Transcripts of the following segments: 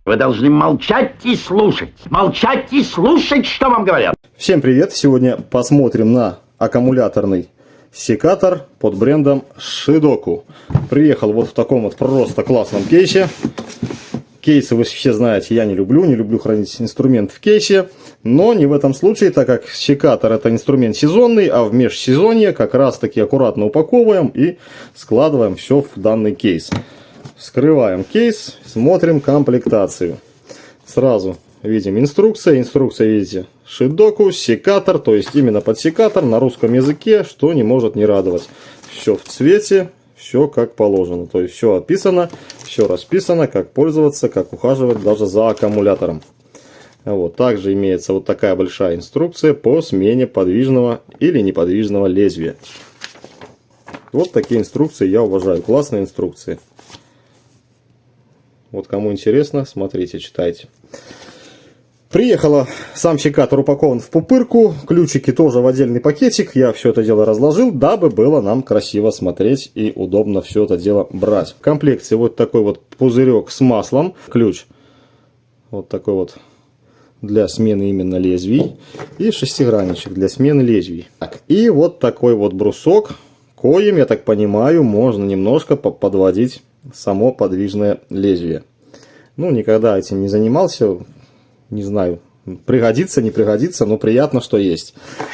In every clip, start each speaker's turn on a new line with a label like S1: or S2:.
S1: Вы должны молчать и слушать, что вам говорят.
S2: Всем привет! Сегодня посмотрим на аккумуляторный секатор под брендом Шидоку. Приехал вот в таком вот просто классном кейсе. Кейсы вы все знаете, я не люблю хранить инструмент в кейсе. Но не в этом случае, так как секатор это инструмент сезонный, а в межсезонье как раз таки аккуратно упаковываем и складываем все в данный кейс. Вскрываем кейс, смотрим комплектацию. Сразу видим инструкция. Инструкция, видите, Шидоку, секатор, то есть именно под секатор на русском языке, что не может не радовать. Все в цвете, все как положено. То есть все описано, все расписано, как пользоваться, как ухаживать даже за аккумулятором. Вот. Также имеется вот такая большая инструкция по смене подвижного или неподвижного лезвия. Вот такие инструкции я уважаю. Классные инструкции. Вот кому интересно, смотрите, читайте. Приехала, сам секатор упакован в пупырку, ключики тоже в отдельный пакетик. Я все это дело разложил, дабы было нам красиво смотреть и удобно все это дело брать. В комплекте вот такой вот пузырек с маслом, ключ вот такой вот для смены именно лезвий и шестигранничек для смены лезвий. И вот такой вот брусок, коим, я так понимаю, можно немножко подводить само подвижное лезвие. Ну, никогда этим не занимался, не знаю, пригодится, не пригодится, но приятно, что есть.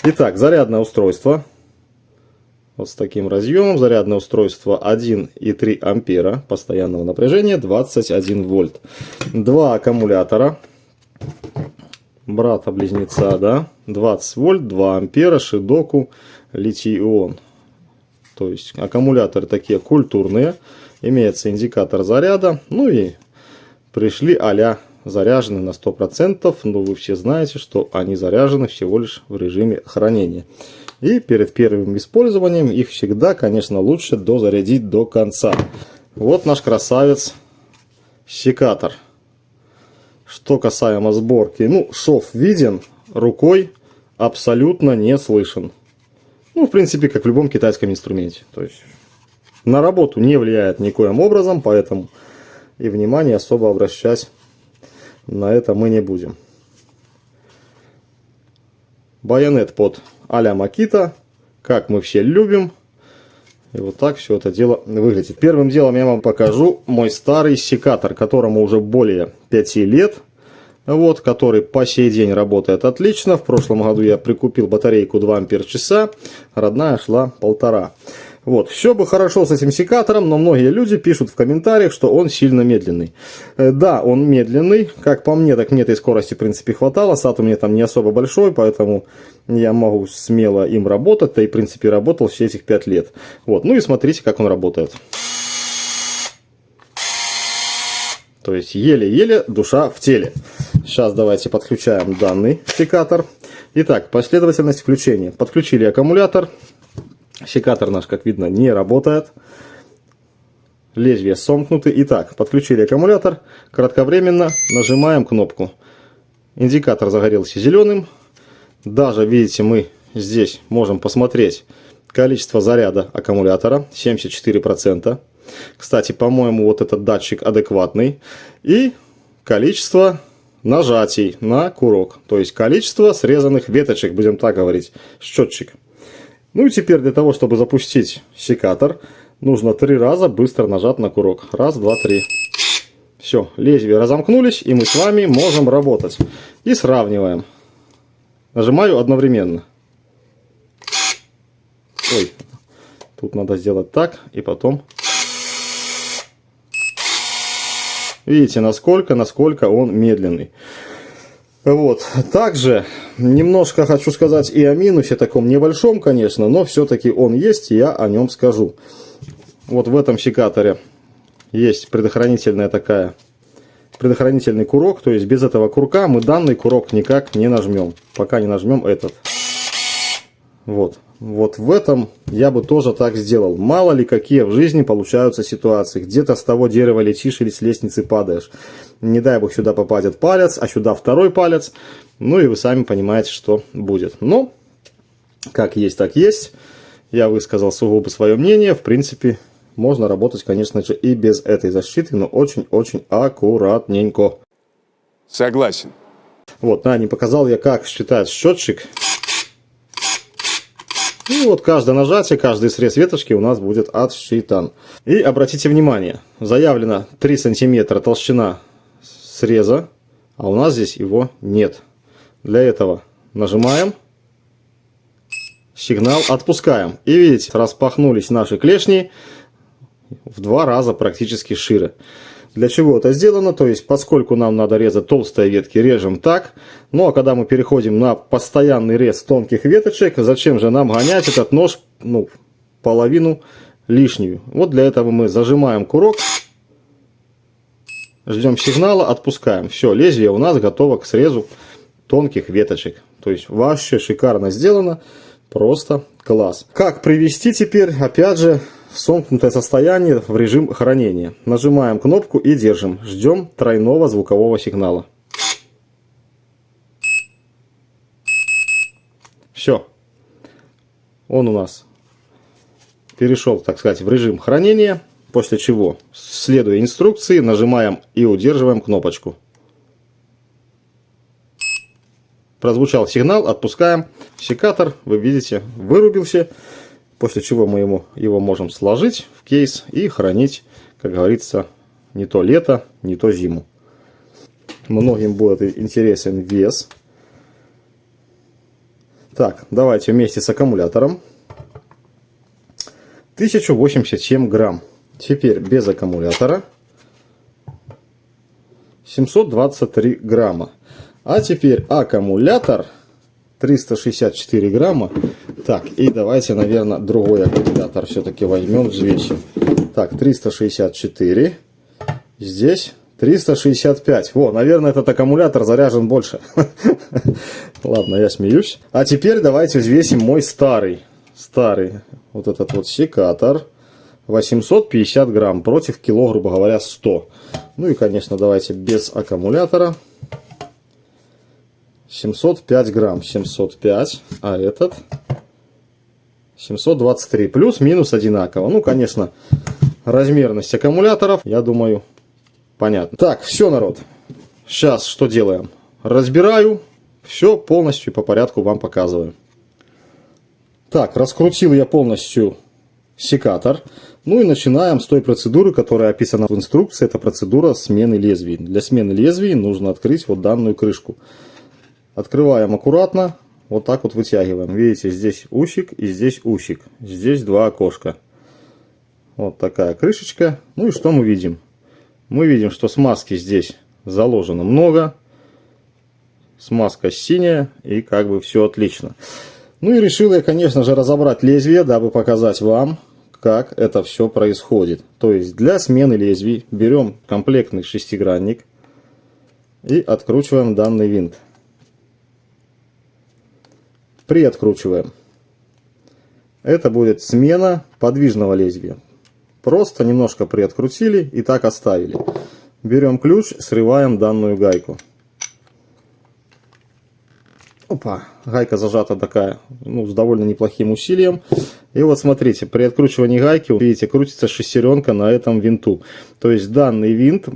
S2: Итак, зарядное устройство. Вот с таким разъемом. Зарядное устройство 1,3 ампера постоянного напряжения, 21 вольт. Два аккумулятора. Брата-близнеца, да, 20 вольт, 2 ампера, Шидоку, литий-ион. То есть аккумуляторы такие культурные. Имеется индикатор заряда. Ну и пришли а-ля заряжены на 100%. Но вы все знаете, что они заряжены всего лишь в режиме хранения. И перед первым использованием их всегда, конечно, лучше дозарядить до конца. Вот наш красавец секатор. Что касаемо сборки. Ну, шов виден, рукой абсолютно не слышен. Ну, в принципе, как в любом китайском инструменте. То есть на работу не влияет никоим образом, поэтому и внимание особо обращать на это мы не будем. Байонет под а-ля Makita, как мы все любим. И вот так все это дело выглядит. Первым делом я вам покажу мой старый секатор, которому уже более 5 лет. Вот, который по сей день работает отлично. В прошлом году я прикупил батарейку 2 ампер-часа, родная шла 1,5. Вот, все бы хорошо с этим секатором, но многие люди пишут в комментариях, что он сильно медленный. Да, он медленный, как по мне, так мне этой скорости в принципе хватало. Сад у меня там не особо большой, поэтому я могу смело им работать, да и в принципе работал все этих 5 лет. Вот, ну и смотрите, как он работает. То есть еле-еле душа в теле. Сейчас давайте подключаем данный секатор. Итак, последовательность включения. Подключили аккумулятор. Секатор наш, как видно, не работает. Лезвия сомкнуты. Итак, подключили аккумулятор. Кратковременно нажимаем кнопку. Индикатор загорелся зеленым. Даже, видите, мы здесь можем посмотреть количество заряда аккумулятора. 74%. Кстати, по-моему, вот этот датчик адекватный. И количество нажатий на курок. То есть количество срезанных веточек, будем так говорить, счетчик. Ну и теперь для того, чтобы запустить секатор, нужно 3 раза быстро нажать на курок. Раз, два, три. Все, лезвия разомкнулись, и мы с вами можем работать. И сравниваем. Нажимаю одновременно. Ой, тут надо сделать так, и потом... Видите, насколько он медленный. Вот. Также немножко хочу сказать и о минусе, таком небольшом, конечно, но все-таки он есть, и я о нем скажу. Вот в этом секаторе есть предохранительный курок, то есть без этого курка мы данный курок никак не нажмем, пока не нажмем этот. Вот. Вот в этом я бы тоже так сделал. Мало ли какие в жизни получаются ситуации. Где-то с того дерева летишь или с лестницы падаешь. Не дай бог сюда попадет палец, а сюда второй палец. Ну и вы сами понимаете, что будет. Но, как есть, так есть. Я высказал сугубо свое мнение. В принципе, можно работать, конечно же, и без этой защиты, но очень-очень аккуратненько.
S3: Согласен.
S2: Вот, не показал я, как считает счетчик. И вот каждое нажатие, каждый срез веточки у нас будет отсчитан. И обратите внимание, заявлено 3 сантиметра толщина среза, а у нас здесь его нет. Для этого нажимаем, сигнал, отпускаем. И видите, распахнулись наши клешни в 2 раза практически шире. Для чего это сделано? То есть, поскольку нам надо резать толстые ветки, режем так. Ну, а когда мы переходим на постоянный рез тонких веточек, зачем же нам гонять этот нож, половину лишнюю? Вот для этого мы зажимаем курок, ждем сигнала, отпускаем. Все, лезвие у нас готово к срезу тонких веточек. То есть, вообще шикарно сделано. Просто класс. Как привести теперь, опять же, в сомкнутое состояние в режим хранения. Нажимаем кнопку и держим. Ждем тройного звукового сигнала. Все. Он у нас перешел, так сказать, в режим хранения. После чего, следуя инструкции, нажимаем и удерживаем кнопочку. Прозвучал сигнал, отпускаем. Секатор, вы видите, вырубился. После чего мы его можем сложить в кейс и хранить, как говорится, не то лето, не то зиму. Многим будет интересен вес. Так, давайте вместе с аккумулятором. 1087 грамм. Теперь без аккумулятора. 723 грамма. А теперь аккумулятор 364 грамма. Так, и давайте, наверное, другой аккумулятор все-таки возьмем, взвесим. Так, 364. Здесь 365. Во, наверное, этот аккумулятор заряжен больше. Ладно, я смеюсь. А теперь давайте взвесим мой старый. Вот этот вот секатор. 850 грамм против кило, грубо говоря, 100. Ну и, конечно, давайте без аккумулятора. 705 грамм. 705. А этот 723. Плюс-минус одинаково. Ну, конечно, размерность аккумуляторов, я думаю, понятно. Так, все, народ. Сейчас что делаем? Разбираю. Все полностью по порядку вам показываю. Так, раскрутил я полностью секатор. Ну и начинаем с той процедуры, которая описана в инструкции. Это процедура смены лезвий. Для смены лезвий нужно открыть вот данную крышку. Открываем аккуратно. Вот так вот вытягиваем. Видите, здесь усик и здесь усик. Здесь 2 окошка. Вот такая крышечка. Ну и что мы видим? Мы видим, что смазки здесь заложено много. Смазка синяя. И как бы все отлично. Ну и решил я, конечно же, разобрать лезвие, дабы показать вам, как это все происходит. То есть для смены лезвий берем комплектный шестигранник и откручиваем данный винт. Приоткручиваем. Это будет смена подвижного лезвия. Просто немножко приоткрутили и так оставили. Берем ключ, срываем данную гайку. Опа, гайка зажата такая, с довольно неплохим усилием. И вот смотрите, при откручивании гайки, видите, крутится шестеренка на этом винту. То есть данный винт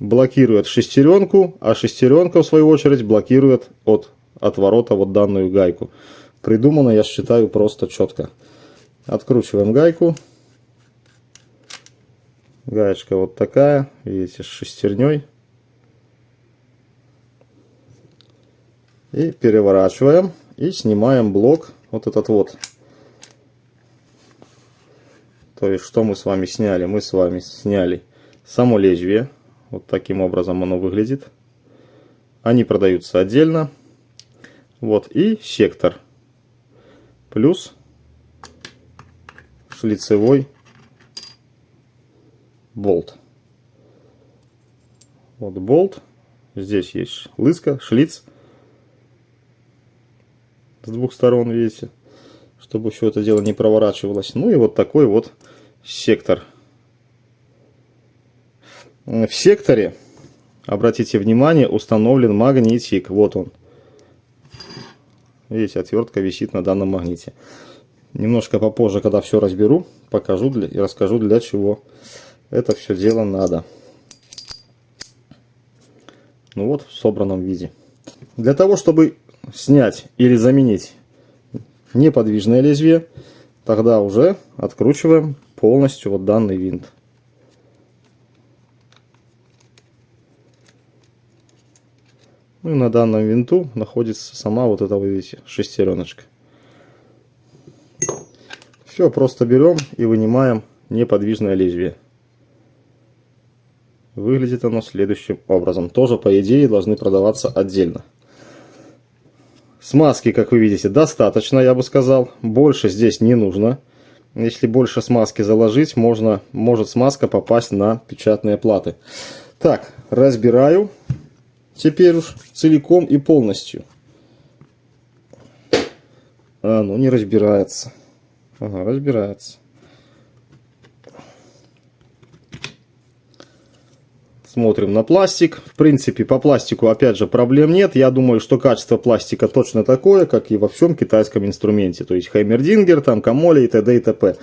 S2: блокирует шестеренку, а шестеренка в свою очередь блокирует от отворота вот данную гайку. Придумано, я считаю, просто четко. Откручиваем гайку. Гаечка вот такая, видите, с шестерней. И переворачиваем. И снимаем блок вот этот вот. То есть, что мы с вами сняли? Мы с вами сняли само лезвие. Вот таким образом оно выглядит. Они продаются отдельно. Вот, и сектор. Плюс шлицевой болт. Вот болт. Здесь есть лыска, шлиц. С двух сторон, видите. Чтобы все это дело не проворачивалось. Ну и вот такой вот сектор. В секторе, обратите внимание, установлен магнитик. Вот он. Видите, отвертка висит на данном магните. Немножко попозже, когда все разберу, покажу и расскажу, для чего это все дело надо. Ну вот в собранном виде. Для того, чтобы снять или заменить неподвижное лезвие, тогда уже откручиваем полностью вот данный винт. Ну и на данном винту находится сама вот эта, вы видите, шестереночка. Все, просто берем и вынимаем неподвижное лезвие. Выглядит оно следующим образом. Тоже, по идее, должны продаваться отдельно. Смазки, как вы видите, достаточно, я бы сказал. Больше здесь не нужно. Если больше смазки заложить, может смазка попасть на печатные платы. Так, разбираю. Теперь уж целиком и полностью. Ну не разбирается. Ага, разбирается. Смотрим на пластик. В принципе, по пластику, опять же, проблем нет. Я думаю, что качество пластика точно такое, как и во всем китайском инструменте. То есть Хаймердингер, там, Камоли и т.д. и т.п.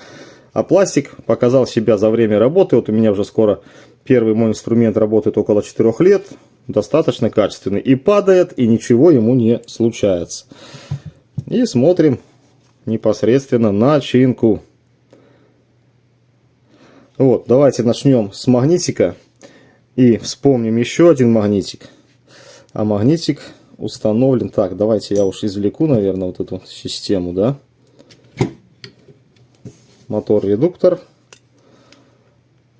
S2: А пластик показал себя за время работы. Вот у меня уже скоро первый мой инструмент работает около 4 лет. Достаточно качественный. И падает, и ничего ему не случается. И смотрим непосредственно начинку. Вот, давайте начнем с магнитика. И вспомним еще один магнитик. А магнитик установлен. Так, давайте я уж извлеку, наверное, вот эту систему, да. Мотор-редуктор.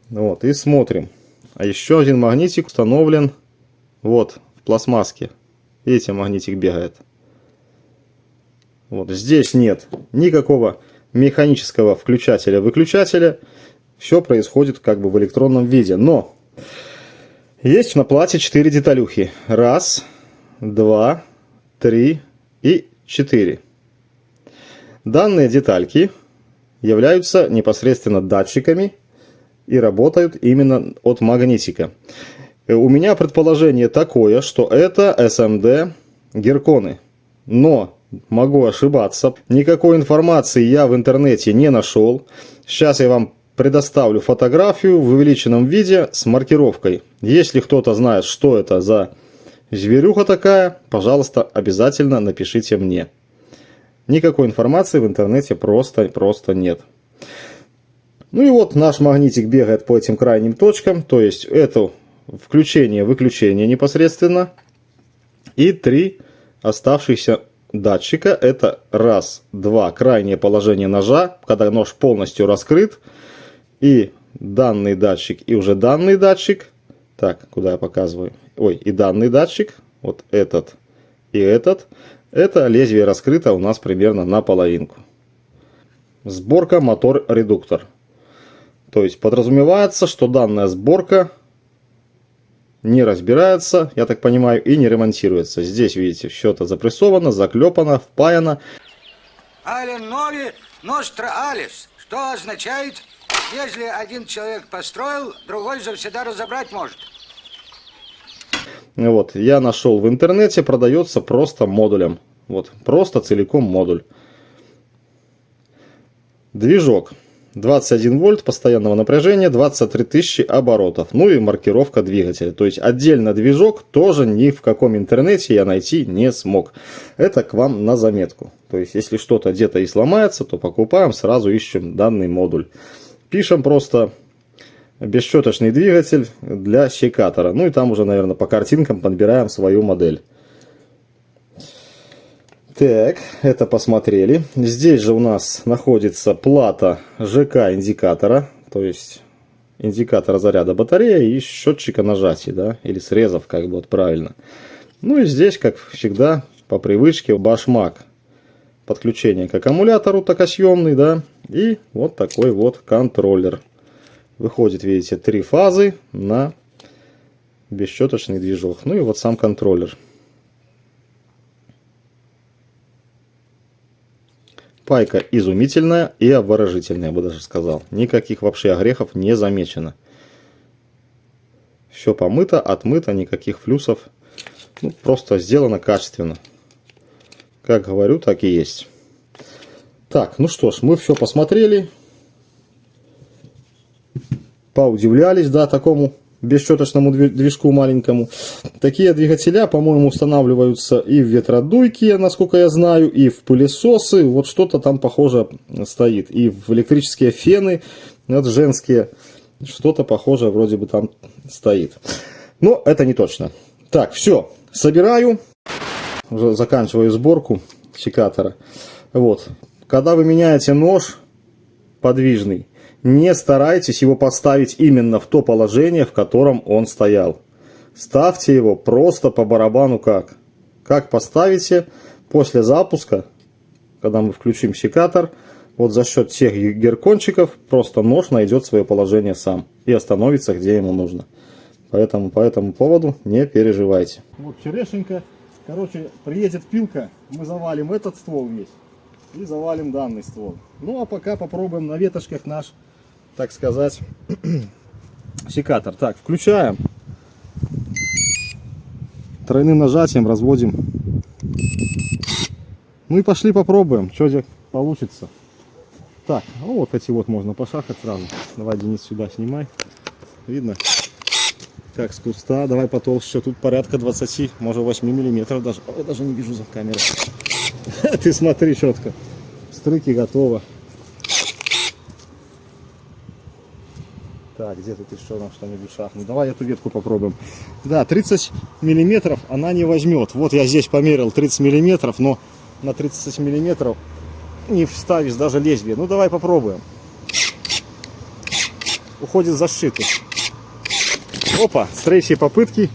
S2: Вот, и смотрим. А еще один магнитик установлен вот в пластмасске. Видите, магнитик бегает. Вот здесь нет никакого механического включателя-выключателя. Все происходит как бы в электронном виде. Но есть на плате 4 деталюхи. 1, 2, 3 и 4. Данные детальки являются непосредственно датчиками и работают именно от магнитика. У меня предположение такое, что это SMD Герконы. Но могу ошибаться. Никакой информации я в интернете не нашел. Сейчас я вам предоставлю фотографию в увеличенном виде с маркировкой. Если кто-то знает, что это за зверюха такая, пожалуйста, обязательно напишите мне. Никакой информации в интернете просто нет. Ну и вот наш магнитик бегает по этим крайним точкам. То есть это включение-выключение непосредственно. И 3 оставшихся датчика. Это 1, 2, крайнее положение ножа, когда нож полностью раскрыт. И данный датчик, и уже данный датчик. Так, куда я показываю? Ой, и данный датчик. Вот этот и этот. Это лезвие раскрыто у нас примерно наполовинку. Сборка мотор-редуктор. То есть подразумевается, что данная сборка не разбирается, я так понимаю, и не ремонтируется. Здесь, видите, все это запрессовано, заклепано, впаяно.
S3: Але ноли ностра алис, что означает, если один человек построил, другой завсегда разобрать может.
S2: Вот, я нашел в интернете, продается просто модулем. Вот, просто целиком модуль. Движок. 21 вольт постоянного напряжения, 23 тысячи оборотов. Ну и маркировка двигателя. То есть отдельно движок тоже ни в каком интернете я найти не смог. Это к вам на заметку. То есть если что-то где-то и сломается, то покупаем, сразу ищем данный модуль. Пишем просто бесщеточный двигатель для секатора. Ну и там уже, наверное, по картинкам подбираем свою модель. Так, это посмотрели. Здесь же у нас находится плата ЖК индикатора, то есть индикатора заряда батареи и счетчика нажатий, да, или срезов, как бы вот правильно. Ну и здесь, как всегда, по привычке, башмак. Подключение к аккумулятору токосъемный, да, и вот такой вот контроллер. Выходит, видите, 3 фазы на бесщеточный движок. Ну и вот сам контроллер. Пайка изумительная и обворожительная, я бы даже сказал. Никаких вообще огрехов не замечено. Все помыто, отмыто, никаких флюсов. Ну, просто сделано качественно. Как говорю, так и есть. Так, ну что ж, мы все посмотрели. Поудивлялись, да, такому бесщеточному движку маленькому. Такие двигателя, по-моему, устанавливаются и в ветродуйки, насколько я знаю, и в пылесосы. Вот что-то там похоже стоит. И в электрические фены, вот женские, что-то похожее вроде бы там стоит. Но это не точно. Так, все, собираю. Уже заканчиваю сборку секатора. Вот. Когда вы меняете нож подвижный, не старайтесь его поставить именно в то положение, в котором он стоял. Ставьте его просто по барабану как. Как поставите после запуска, когда мы включим секатор, вот за счет всех геркончиков просто нож найдет свое положение сам и остановится, где ему нужно. Поэтому по этому поводу не переживайте. Вот черешенька. Короче, приедет пилка, мы завалим этот ствол весь и завалим данный ствол. Ну а пока попробуем на веточках наш, так сказать, секатор. Так, включаем. Тройным нажатием разводим. Ну и пошли попробуем, что здесь получится. Так, ну вот эти вот можно пошахать сразу. Давай, Денис, сюда снимай. Видно? Как с куста. Давай потолще. Тут порядка 20, может 8 миллиметров даже. Я даже не вижу за камерой. Ты смотри четко. Стрыки готово. Так, где тут еще нам что-нибудь шахнуть? Давай эту ветку попробуем. Да, 30 миллиметров она не возьмет. Вот я здесь померил 30 миллиметров, но на 30 миллиметров не вставишь даже лезвие. Ну давай попробуем. Уходит за шиту. Опа, с третьей попытки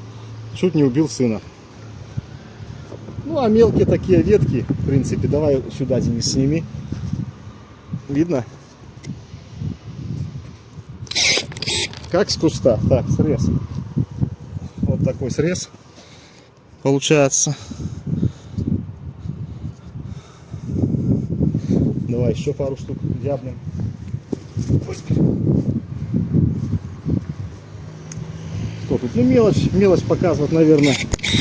S2: чуть не убил сына. Ну а мелкие такие ветки, в принципе, давай сюда, Денис, сними. Видно? Как с куста. Так, срез. Вот такой срез получается. Давай еще пару штук дябнем. Что тут? Ну мелочь показывать, наверное,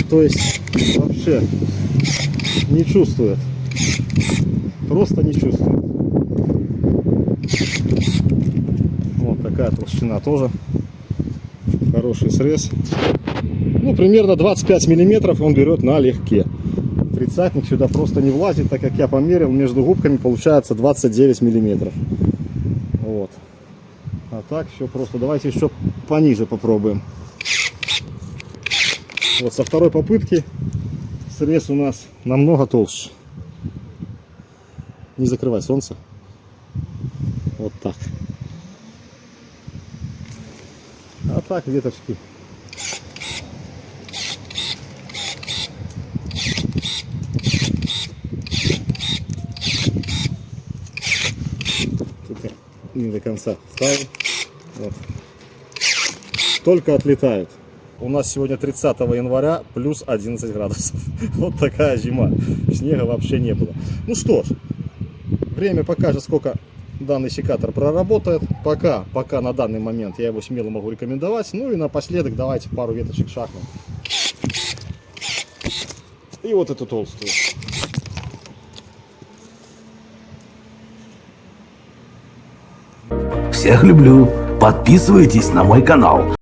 S2: то есть вообще не чувствует. Просто не чувствует. Вот такая толщина тоже. Хороший срез. Ну, примерно 25 миллиметров он берет налегке. Тридцатник сюда просто не влазит, так как я померил, между губками получается 29 миллиметров. Вот. А так все просто. Давайте еще пониже попробуем. Вот со второй попытки срез у нас намного толще. Не закрывай солнце. Вот так. А так веточки. Тут не до конца ставим. Вот. Только отлетают. У нас сегодня 30 января, плюс 11 градусов. Вот такая зима. Снега вообще не было. Ну что ж, время покажет, сколько данный секатор проработает. Пока на данный момент я его смело могу рекомендовать. Ну и напоследок давайте пару веточек шахнем. И вот эту толстую.
S1: Всех люблю. Подписывайтесь на мой канал.